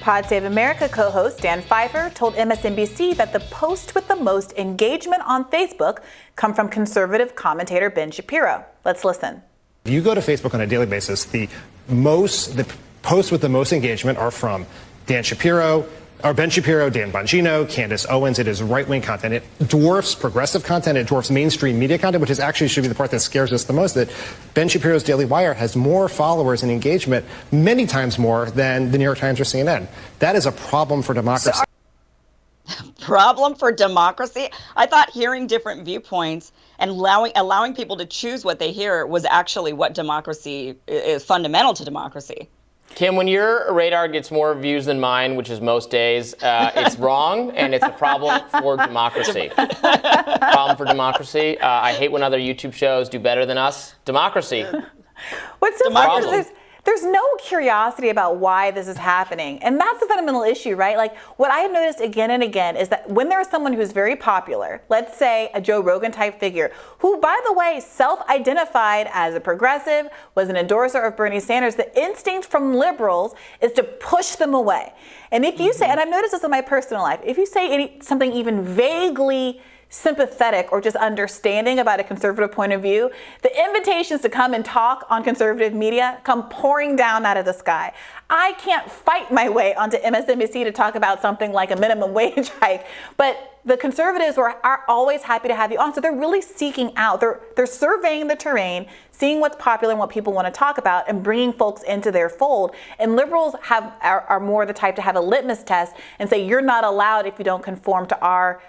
Pod Save America co-host Dan Pfeiffer told MSNBC that the posts with the most engagement on Facebook come from conservative commentator Ben Shapiro. Let's listen. If you go to Facebook on a daily basis, the posts with the most engagement are from Dan Shapiro, or Ben Shapiro, Dan Bongino, Candace Owens. It is right-wing content. It dwarfs progressive content. It dwarfs mainstream media content, which is actually should be the part that scares us the most, that Ben Shapiro's Daily Wire has more followers and engagement, many times more than the New York Times or CNN. That is a problem for democracy. Problem for democracy? I thought hearing different viewpoints and allowing people to choose what they hear was actually what democracy is, fundamental to democracy. Kim, when your radar gets more views than mine, which is most days, it's wrong, and it's a problem for democracy. Problem for democracy. I hate when other YouTube shows do better than us. Democracy. What's so funny, there's no curiosity about why this is happening. And that's the fundamental issue, right? Like, what I have noticed again and again is that when there's someone who's very popular, let's say a Joe Rogan type figure, who, by the way, self-identified as a progressive, was an endorser of Bernie Sanders, the instinct from liberals is to push them away. And if you say, and I've noticed this in my personal life, if you say something even vaguely sympathetic or just understanding about a conservative point of view, the invitations to come and talk on conservative media come pouring down out of the sky. I can't fight my way onto MSNBC to talk about something like a minimum wage hike, but the conservatives are always happy to have you on. So they're really seeking out, they're surveying the terrain, seeing what's popular and what people want to talk about, and bringing folks into their fold. And liberals are more the type to have a litmus test and say, you're not allowed if you don't conform to our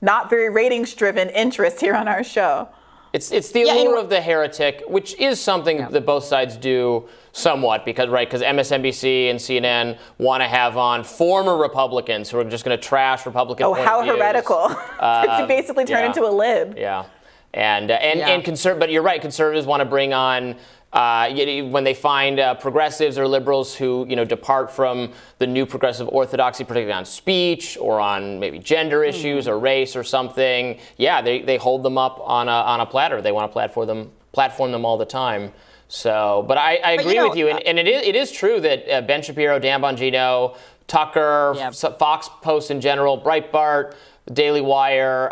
not very ratings-driven interests here on our show. It's the allure of the heretic, which is something that both sides do somewhat, because MSNBC and CNN want to have on former Republicans who are just going to trash Republican point of how views. heretical. To basically turn into a lib. Yeah. But you're right, conservatives want to bring on when they find progressives or liberals who depart from the new progressive orthodoxy, particularly on speech or on maybe gender issues or race or something. Yeah, they hold them up on a platter. They want to platform them all the time. So, but I agree with you, and it is true that Ben Shapiro, Dan Bongino, Tucker, Fox Post in general, Breitbart, Daily Wire,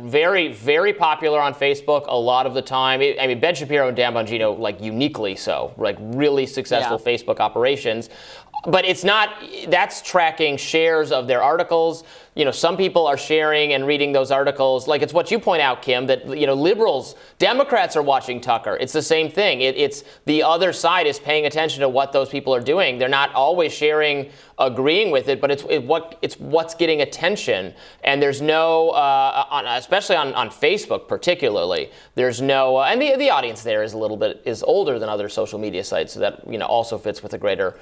very, very popular on Facebook a lot of the time. I mean, Ben Shapiro and Dan Bongino, like, uniquely so, like, really successful Facebook operations. But it's not, that's tracking shares of their articles. Some people are sharing and reading those articles. Like, it's what you point out, Kim, that, liberals, Democrats are watching Tucker. It's the same thing. It's the other side is paying attention to what those people are doing. They're not always sharing, agreeing with it, but it's what's getting attention. And there's no, especially on Facebook particularly, there's no, and the audience there is older than other social media sites, so that, also fits with a greater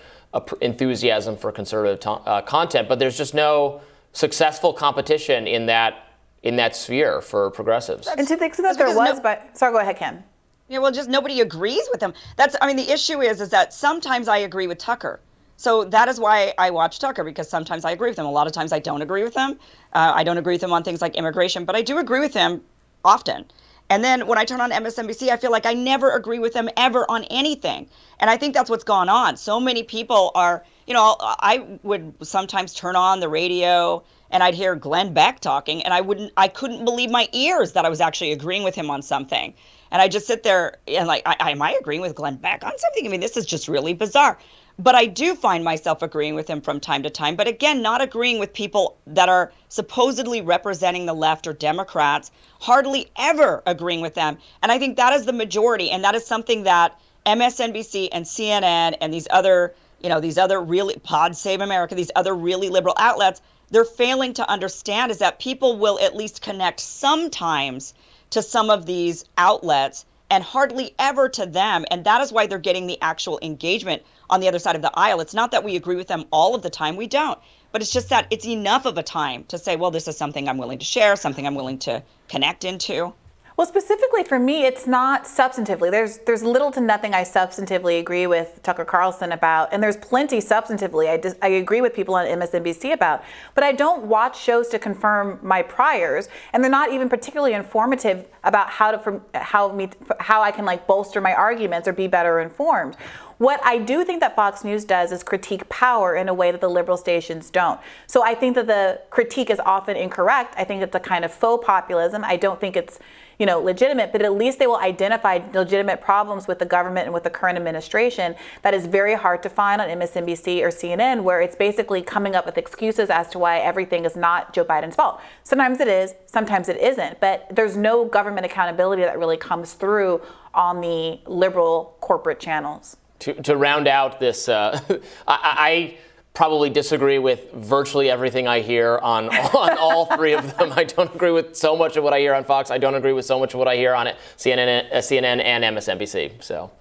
enthusiasm for conservative content. But there's just no successful competition in that sphere for progressives. And to the extent that there was, sorry, go ahead, Kim. Yeah, well, just nobody agrees with him. The issue is that sometimes I agree with Tucker. So that is why I watch Tucker, because sometimes I agree with him. A lot of times I don't agree with him. I don't agree with him on things like immigration, but I do agree with him often. And then when I turn on MSNBC, I feel like I never agree with them ever on anything. And I think that's what's gone on. So many people are, I would sometimes turn on the radio and I'd hear Glenn Beck talking, and I couldn't believe my ears that I was actually agreeing with him on something. And I just sit there and am I agreeing with Glenn Beck on something? I mean, this is just really bizarre. But I do find myself agreeing with him from time to time. But again, not agreeing with people that are supposedly representing the left or Democrats, hardly ever agreeing with them. And I think that is the majority. And that is something that MSNBC and CNN and these other really, Pod Save America, these other really liberal outlets, they're failing to understand, is that people will at least connect sometimes to some of these outlets and hardly ever to them. And that is why they're getting the actual engagement on the other side of the aisle. It's not that we agree with them all of the time. We don't. But it's just that it's enough of a time to say, well, this is something I'm willing to share, something I'm willing to connect into. Well, specifically for me, it's not substantively. There's little to nothing I substantively agree with Tucker Carlson about, and there's plenty substantively I agree with people on MSNBC about. But I don't watch shows to confirm my priors, and they're not even particularly informative about how I can bolster my arguments or be better informed. What I do think that Fox News does is critique power in a way that the liberal stations don't. So I think that the critique is often incorrect. I think it's a kind of faux populism. I don't think it's legitimate, but at least they will identify legitimate problems with the government and with the current administration that is very hard to find on MSNBC or CNN, where it's basically coming up with excuses as to why everything is not Joe Biden's fault. Sometimes it is, sometimes it isn't, but there's no government accountability that really comes through on the liberal corporate channels. To round out this, I probably disagree with virtually everything I hear on all three of them. I don't agree with so much of what I hear on Fox. I don't agree with so much of what I hear on CNN and MSNBC. So,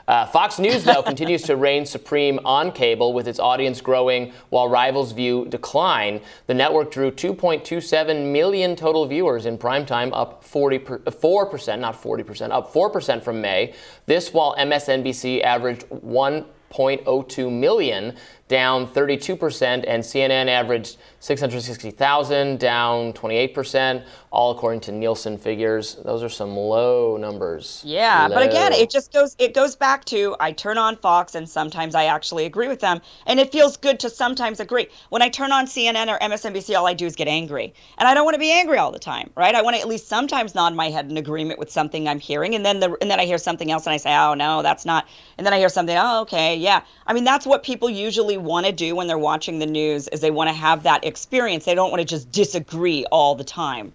Fox News, though, continues to reign supreme on cable, with its audience growing while rivals' view decline. The network drew 2.27 million total viewers in primetime, up 4%, not 40%, up 4% from May. This while MSNBC averaged 1.02 million, down 32%, and CNN averaged 660,000, down 28%, all according to Nielsen figures. Those are some low numbers. Yeah, low. But again, it goes back to, I turn on Fox and sometimes I actually agree with them, and it feels good to sometimes agree. When I turn on CNN or MSNBC, all I do is get angry, and I don't want to be angry all the time, right? I want to at least sometimes nod my head in agreement with something I'm hearing, and then I hear something else and I say, oh no, that's not, and then I hear something, oh okay, yeah. I mean, that's what people usually want to do when they're watching the news, is they want to have that experience. They don't want to just disagree all the time.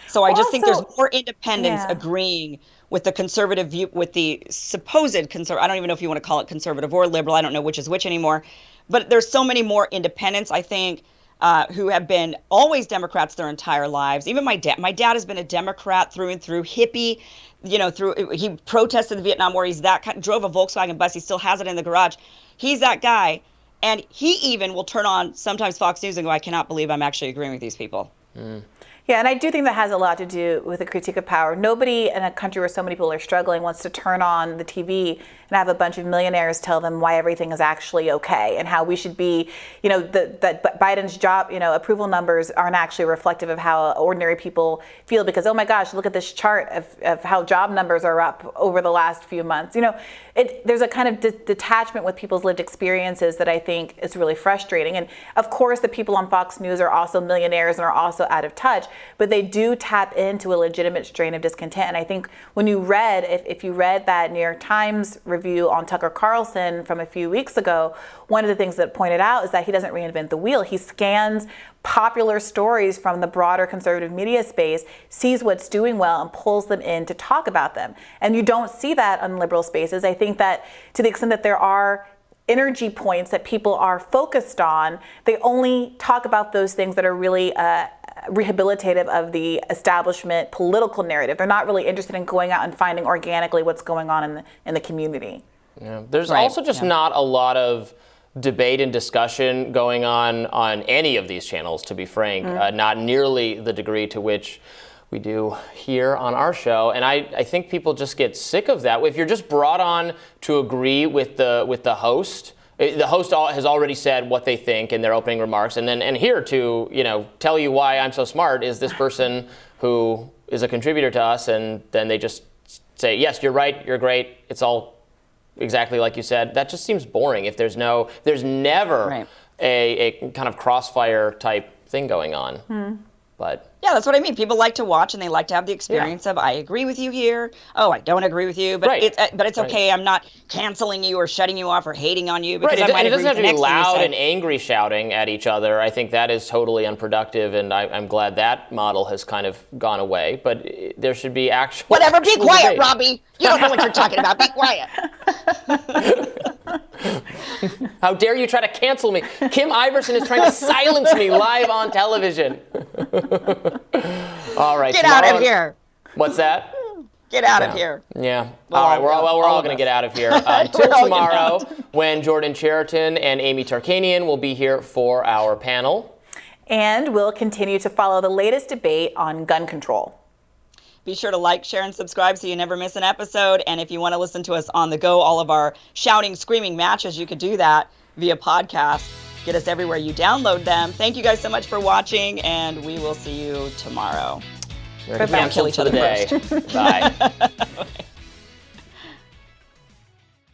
So I just think there's more independents agreeing with the conservative view, with the supposed conservative. I don't even know if you want to call it conservative or liberal. I don't know which is which anymore. But there's so many more independents, I think, who have been always Democrats their entire lives. Even my dad. My dad has been a Democrat through and through, hippie. He protested the Vietnam War. He's that kind. Drove a Volkswagen bus. He still has it in the garage. He's that guy. And he even will turn on sometimes Fox News and go, I cannot believe I'm actually agreeing with these people. Yeah, and I do think that has a lot to do with the critique of power. Nobody in a country where so many people are struggling wants to turn on the TV and have a bunch of millionaires tell them why everything is actually okay and how we should be, that Biden's job, approval numbers aren't actually reflective of how ordinary people feel, because, oh my gosh, look at this chart of how job numbers are up over the last few months. There's a kind of detachment with people's lived experiences that I think is really frustrating. And of course, the people on Fox News are also millionaires and are also out of touch, but they do tap into a legitimate strain of discontent. And I think when you read, if you read that New York Times review on Tucker Carlson from a few weeks ago, one of the things that pointed out is that he doesn't reinvent the wheel. He scans popular stories from the broader conservative media space, sees what's doing well, and pulls them in to talk about them. And you don't see that on liberal spaces. I think that to the extent that there are energy points that people are focused on, they only talk about those things that are really rehabilitative of the establishment political narrative. They're not really interested in going out and finding organically what's going on in the community. Yeah. There's also just not a lot of debate and discussion going on any of these channels, to be frank. Not nearly the degree to which we do here on our show. And I think people just get sick of that. If you're just brought on to agree with the host, the host has already said what they think in their opening remarks, and here to tell you why I'm so smart is this person who is a contributor to us, and then they just say, yes, you're right, you're great, it's all exactly like you said. That just seems boring. If there's never a kind of crossfire type thing going on. But yeah, that's what I mean. People like to watch, and they like to have the experience of, I agree with you here. Oh, I don't agree with you, but it's okay. I'm not canceling you or shutting you off or hating on you because I might it agree doesn't have with to the be next thing you loud say. and angry shouting at each other. I think that is totally unproductive, and I'm glad that model has kind of gone away. But there should be actual. Whatever. Be quiet, debate. Robbie. You don't know what you're talking about. Be quiet. How dare you try to cancel me? Kim Iverson is trying to silence me live on television. All right. Get out of here. What's that? Get out of here. Yeah. All right. We're all going to get out of here. Until tomorrow, when Jordan Cheriton and Amy Tarkanian will be here for our panel. And we'll continue to follow the latest debate on gun control. Be sure to like, share, and subscribe so you never miss an episode. And if you want to listen to us on the go, all of our shouting, screaming matches, you could do that via podcast. Get us everywhere you download them. Thank you guys so much for watching, and we will see you tomorrow. We're canceled for the day. Bye.